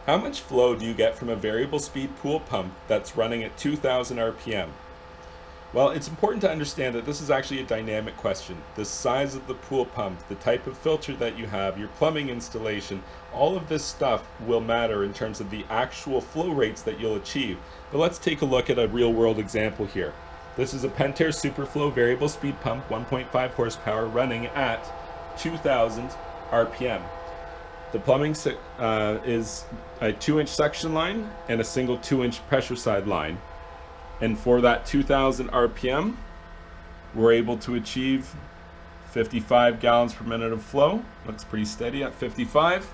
How much flow do you get from a variable speed pool pump that's running at 2000 RPM? Well, it's important to understand that this is actually a dynamic question. The size of the pool pump, the type of filter that you have, your plumbing installation, all of this stuff will matter in terms of the actual flow rates that you'll achieve. But let's take a look at a real world example here. This is a Pentair Superflow variable speed pump, 1.5 horsepower, running at 2000 RPM. The plumbing is a 2-inch suction line and a single 2-inch pressure side line. And for that 2000 RPM, we're able to achieve 55 gallons per minute of flow. Looks pretty steady at 55.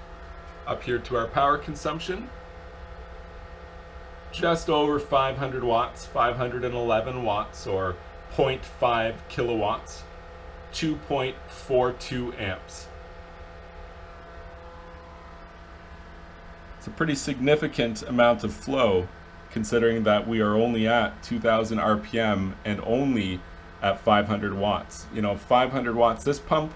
Up here to our power consumption, just over 500 watts, 511 watts, or 0.5 kilowatts, 2.42 amps. It's a pretty significant amount of flow, considering that we are only at 2000 RPM and only at 500 watts. 500 watts, this pump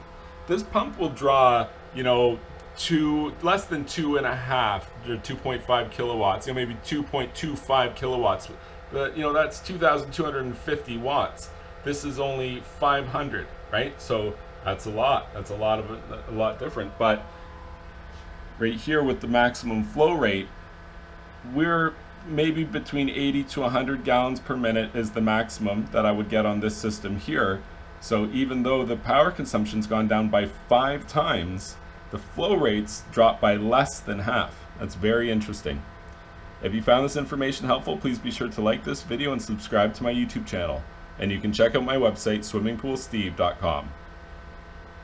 will draw, less than 2.5 or 2.5 kilowatts, maybe 2.25 kilowatts. But, that's 2,250 watts. This is only 500, right? So that's a lot. That's a lot different. But right here with the maximum flow rate, we're maybe between 80 to 100 gallons per minute is the maximum that I would get on this system here. So even though the power consumption's gone down by 5 times, the flow rates drop by less than half. That's very interesting. If you found this information helpful, please be sure to like this video and subscribe to my YouTube channel. And you can check out my website, swimmingpoolsteve.com.